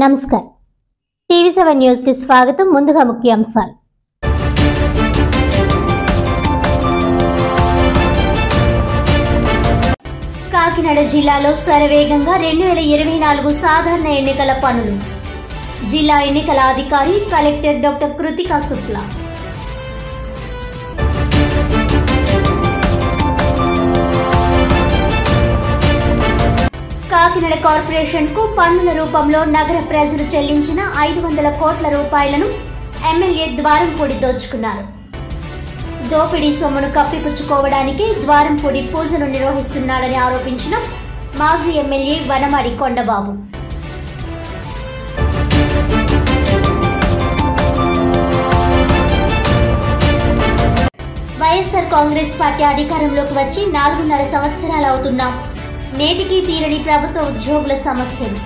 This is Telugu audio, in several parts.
నమస్కారం టీవీ7 న్యూస్ కి స్వాగతం। ముందుగా ముఖ్యాంశాలు। కాకినాడ జిల్లాలో శరవేగంగా 2024 సాధారణ ఎన్నికల పనులు। జిల్లా ఎన్నికల అధికారి collector doctor Kritika Shukla. Kakinada corporation కు పన్నుల రూపంలో నగర ప్రజలు చెల్లించిన 500 కోట్ల రూపాయలను ఎమ్మెల్యే ద్వారంపూడి దోచుకున్నారు। దోపిడీ సొమ్మును కప్పిపుచ్చుకోవడానికి ద్వారంపూడి పూజలు నిర్వహిస్తున్నాడని ఆరోపించిన మాజీ ఎమ్మెల్యే వనమాడి కొండబాబు। వైఎస్ఆర్ కాంగ్రెస్ పార్టీ అధికారంలోకి వచ్చి 4.5 సంవత్సరాలు అవుతున్నా నేటికి తీరని ప్రభుత్వ ఉద్యోగుల సమస్యలు।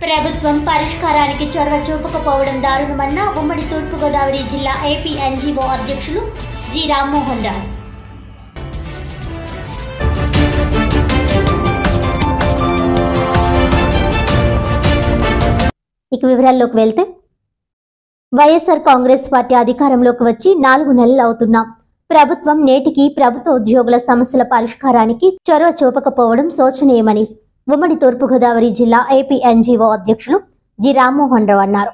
ప్రభుత్వం పరిష్కారానికి చొరవ చూపకపోవడం దారుణమన్న ఉమ్మడి తూర్పుగోదావరి జిల్లా ఏపీ ఎన్జీఓ అధ్యక్షులు జి రామ్మోహన్ రావు। ఇక వివరాల్లోకి వెళ్తే వైఎస్ఆర్ కాంగ్రెస్ పార్టీ అధికారంలోకి వచ్చి 4 నెలలు అవుతున్నా ప్రభుత్వం నేటికి ప్రభుత్వ ఉద్యోగుల సమస్యల పరిష్కారానికి చొరవ చూపకపోవడం శోచనీయమని ఉమ్మడి తూర్పుగోదావరి జిల్లా ఏపీ ఎన్జీఓ అధ్యక్షులు జి రామ్మోహన్ రావు అన్నారు।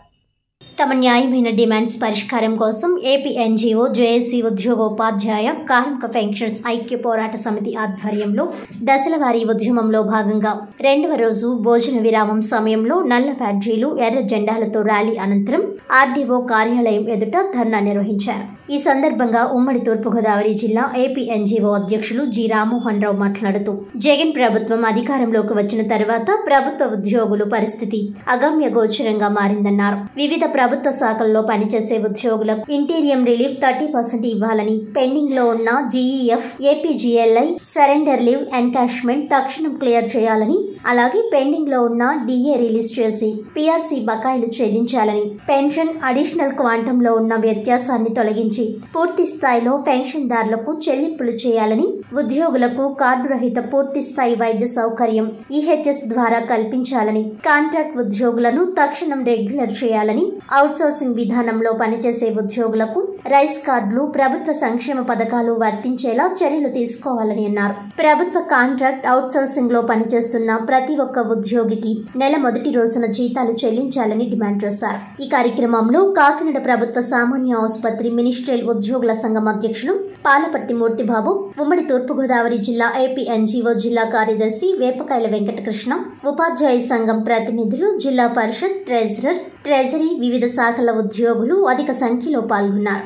తమ న్యాయమైన డిమాండ్స్ పరిష్కారం కోసం ఏపీ ఎన్జీఓ జేఏసీ ఉద్యోగోపాధ్యాయ కార్మిక పెన్షన్స్ ఐక్య పోరాట సమితి ఆధ్వర్యంలో దశలవారీ ఉద్యమంలో భాగంగా 2వ రోజు భోజన విరామం సమయంలో నల్ల బ్యాడ్జీలు ఎర్ర జెండాలతో ర్యాలీ అనంతరం ఆర్డీఓ కార్యాలయం ఎదుట ధర్నా నిర్వహించారు। ఈ సందర్భంగా ఉమ్మడి తూర్పుగోదావరి జిల్లా ఏపీ ఎన్జీఓ అధ్యక్షులు జి రామ్మోహన్ రావు మాట్లాడుతూ జగన్ ప్రభుత్వం అధికారంలోకి వచ్చిన తర్వాత ప్రభుత్వ ఉద్యోగుల పరిస్థితి అగమ్య గోచరంగా మారిందన్నారు। వివిధ ప్రభుత్వ శాఖల్లో పనిచేసే ఉద్యోగులకు ఇంటీరియం రిలీఫ్ 30% ఇవ్వాలని, పెండింగ్ లో ఉన్న GEF, APGLI, surrender leave encashment తక్షణం క్లియర్ చేయాలని, అలాగే పెండింగ్ లో ఉన్న డిఏ రిలీజ్ చేసి పీఆర్సీ బకాయిలు చెల్లించాలని, పెన్షన్ అడిషనల్ క్వాంటమ్ లో ఉన్న వ్యత్యాసాన్ని తొలగించి పూర్తి స్థాయిలో పెన్షన్దారులకు చెల్లింపులు చేయాలని, ఉద్యోగులకు కార్డు రహిత పూర్తి స్థాయి వైద్య సౌకర్యం ఈహెచ్ఎస్ ద్వారా కల్పించాలని, కాంట్రాక్ట్ ఉద్యోగులను తక్షణం రెగ్యులర్ చేయాలని, అవుట్సోర్సింగ్ విధానంలో పనిచేసే ఉద్యోగులకు రైస్ కార్డులు, ప్రభుత్వ సంక్షేమ పథకాలు వర్తించేలా చర్యలు తీసుకోవాలని అన్నారు। ప్రభుత్వ కాంట్రాక్ట్ అవుట్సోర్సింగ్ లో పనిచేస్తున్న ప్రతి ఒక్క ఉద్యోగికి నెల మొదటి రోజున జీతాలు చెల్లించాలని డిమాండ్ చేశారు। ఈ కార్యక్రమంలో కాకినాడ ప్రభుత్వ సామాన్య ఆసుపత్రి మినిస్ట్రియల్ ఉద్యోగుల సంఘం అధ్యక్షులు పాలపర్తి మూర్తిబాబు, ఉమ్మడి తూర్పుగోదావరి జిల్లా ఏపీ ఎన్జీఓ జిల్లా కార్యదర్శి వేపకాయల వెంకటకృష్ణ, ఉపాధ్యాయ సంఘం ప్రతినిధులు, జిల్లా పరిషత్ ట్రెజరర్, ట్రెజరీ, వివిధ శాఖల ఉద్యోగులు అధిక సంఖ్యలో పాల్గొన్నారు।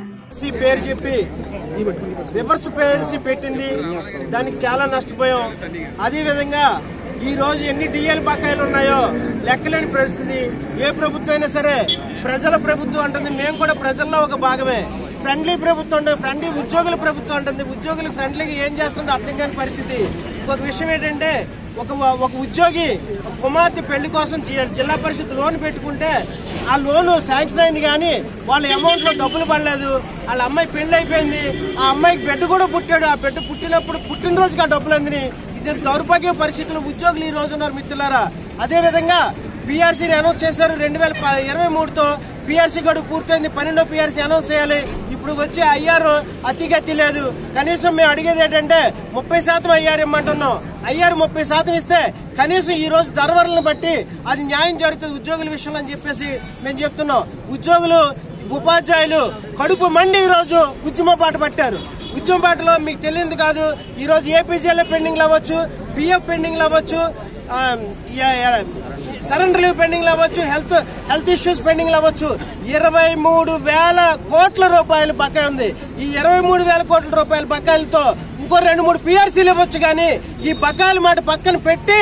పేరు చెప్పి రివర్స్ పేరు పెట్టింది, దానికి చాలా నష్టపోయాం। అదే విధంగా ఈ రోజు ఎన్ని డిఎల్ బకాయిలు ఉన్నాయో లెక్కలేని పరిస్థితి। ఏ ప్రభుత్వం అయినా సరే ప్రజల ప్రభుత్వం అంటుంది, మేము కూడా ప్రజల్లో ఒక భాగమే। ఫ్రెండ్లీ ప్రభుత్వం అంటే ఫ్రెండ్లీ ఉద్యోగుల ప్రభుత్వం అంటుంది, ఉద్యోగులు ఫ్రెండ్లీగా ఏం చేస్తుందో అర్థం కాని పరిస్థితి। ఒక విషయం ఏంటంటే ఒక ఉద్యోగి కుమార్తె పెళ్లి కోసం జిల్లా పరిషత్ లోన్ పెట్టుకుంటే ఆ లోను శాంక్షన్ అయింది, కానీ వాళ్ళ అమౌంట్ లో డబ్బులు పడలేదు। వాళ్ళ అమ్మాయి పెళ్లి అయిపోయింది, ఆ అమ్మాయికి బిడ్డ కూడా పుట్టాడు, ఆ బిడ్డ పుట్టినప్పుడు పుట్టినరోజుకి ఆ డబ్బులు అందిని। ఇది దౌర్భాగ్య పరిస్థితులు ఉద్యోగులు ఈ రోజు ఉన్నారు మిత్రులారా। అదే విధంగా పీఆర్సీని అనౌన్స్ చేశారు 2023తో, పీఆర్సీ గడువు పూర్తయింది, 12వ పీఆర్సీ అనౌన్స్ చేయాలి। ఇప్పుడు వచ్చే ఐఆర్ అతిగతి లేదు। కనీసం మేము అడిగేది ఏంటంటే 30% ఐఆర్ ఇమ్మంటున్నాం। ఐఆర్ 30% ఇస్తే కనీసం ఈ రోజు ధరవరలను బట్టి అది న్యాయం జరుగుతుంది ఉద్యోగుల విషయంలో అని చెప్పేసి మేము చెప్తున్నాం। ఉద్యోగులు, ఉపాధ్యాయులు కడుపు మండి ఈ రోజు ఉద్యమ బాట పట్టారు। ఉద్యమ బాటలో మీకు తెలియదు కాదు, ఈ రోజు ఏపీజీఎల్ఏ పెండింగ్ అవ్వచ్చు, పిఎఫ్ పెండింగ్ అవ్వచ్చు, సరెండర్ లీవ్ పెండింగ్ అవ్వచ్చు, హెల్త్ ఇష్యూస్ పెండింగ్ అవ్వచ్చు। 23,000 కోట్ల రూపాయలు బకాయి ఉంది। ఈ 23,000 కోట్ల రూపాయల బకాయిలతో ఇంకో 2-3 పీఆర్సీలు ఇవ్వచ్చు, కానీ ఈ బకాయిల మాట పక్కన పెట్టి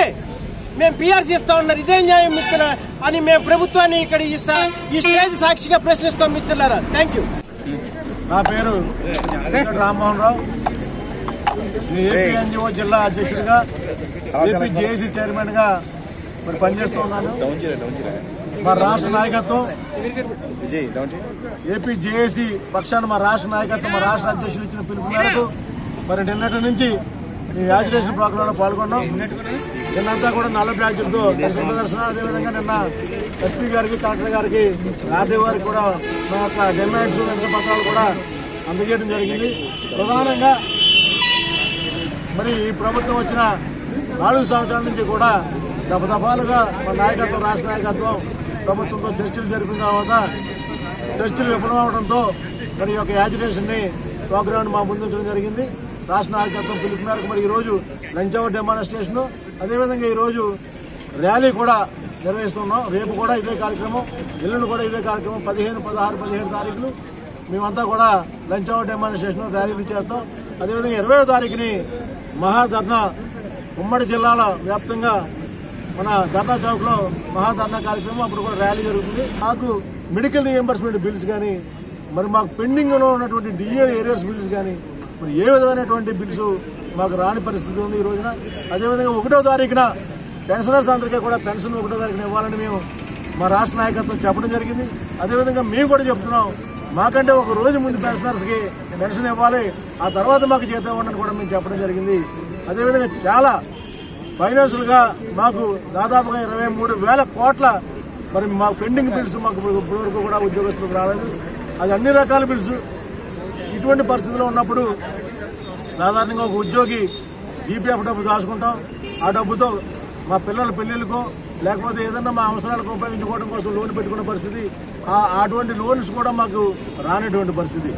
మేము పీఆర్సీ ఇస్తా ఉన్నారు, ఇదే న్యాయం మిత్రుల అని మేము ప్రభుత్వాన్ని ఇక్కడ ఈ స్టేజ్ సాక్షిగా ప్రశ్నిస్తాం మిత్రులారా। Thank you. నా పేరు రామ్మోహన్ రావు, ఏపీ ఎన్జీఓ జిల్లా అధ్యక్షుడిగా, ఏపీ జేఏసీ చైర్మన్ గా మరి పనిచేస్తూ ఉన్నాను। మా రాష్ట్ర నాయకత్వం, ఏపీ జేఏసీ పక్షాన మా రాష్ట్ర నాయకత్వం, మా రాష్ట్ర అధ్యక్షులు ఇచ్చిన పిలుపు మేరకు మరి నిన్నటి నుంచి ఈ యాజిటేషన్ ప్రోగ్రాంలో పాల్గొన్నాం। నిన్నంతా కూడా నల్ల బ్యాచ్లతో నిరసన ప్రదర్శన, అదేవిధంగా నిన్న ఎస్పీ గారికి, కలెక్టర్ గారికి, ఆర్డీ వారికి కూడా మా యొక్క డిమాండ్స్, నిరసన పత్రాలు కూడా అందజేయడం జరిగింది. ప్రధానంగా మరి ఈ ప్రభుత్వం వచ్చిన 4 సంవత్సరాల నుంచి కూడా దఫాలుగా మన నాయకత్వం, రాష్ట్ర నాయకత్వం ప్రభుత్వంతో చర్చలు జరిపిన తర్వాత చర్చలు విఫలమవడంతో మరి యొక్క యాజిటేషన్ ని ప్రోగ్రామ్ మా ముందుంచడం జరిగింది. రాష్ట్ర నాయకత్వం పిలుపు మేరకు మరి ఈ రోజు లంచ్ అవర్ డెమాన్స్ట్రేషన్, అదేవిధంగా ఈ రోజు ర్యాలీ కూడా నిర్వహిస్తున్నాం. రేపు కూడా ఇదే కార్యక్రమం, ఎల్లుండి కూడా ఇదే కార్యక్రమం. 15, 16, 17 తారీఖులు మేమంతా కూడా లంచ్ అవర్ డెమాన్స్ట్రేషన్ ర్యాలీలు చేస్తాం. అదేవిధంగా 20వ తారీఖుని మహాధర్నా ఉమ్మడి జిల్లాల వ్యాప్తంగా మన ధర్నా చౌక్ లో మహాధర్నా కార్యక్రమం, అప్పుడు కూడా ర్యాలీ జరుగుతుంది. మాకు మెడికల్ రియంబర్స్మెంట్ బిల్స్ కానీ, మరి మాకు పెండింగ్ లో ఉన్నటువంటి డిఏ ఏరియర్స్ బిల్స్ కానీ, మరి ఏ విధమైనటువంటి బిల్స్ మాకు రాని పరిస్థితి ఉంది ఈ రోజున. అదేవిధంగా 1వ తారీఖున పెన్షనర్స్ అందరికీ కూడా పెన్షన్ 1వ తారీఖున ఇవ్వాలని మేము మా రాష్ట్ర నాయకత్వం చెప్పడం జరిగింది. అదేవిధంగా మేము కూడా చెప్తున్నాం, మాకంటే ఒక రోజు ముందు పెన్షనర్స్ కి పెన్షన్ ఇవ్వాలి, ఆ తర్వాత మాకు జీతం ఇవ్వండి కూడా మేము చెప్పడం జరిగింది. అదేవిధంగా చాలా ఫైనాన్షియల్ గా మాకు దాదాపుగా 23,000 కోట్ల మరి మాకు పెండింగ్ బిల్స్ మాకు ఇప్పటివరకు కూడా ఉద్యోగస్తులకు రాలేదు. అది అన్ని రకాల బిల్స్. ఇటువంటి పరిస్థితుల్లో ఉన్నప్పుడు సాధారణంగా ఒక ఉద్యోగి జీపీఎఫ్ డబ్బు దాచుకుంటాం. ఆ డబ్బుతో మా పిల్లల పెళ్లిళ్ళకో లేకపోతే ఏదన్నా మా అవసరాలకు ఉపయోగించుకోవడం కోసం లోన్ పెట్టుకునే పరిస్థితి. అటువంటి లోన్స్ కూడా మాకు రానటువంటి పరిస్థితి.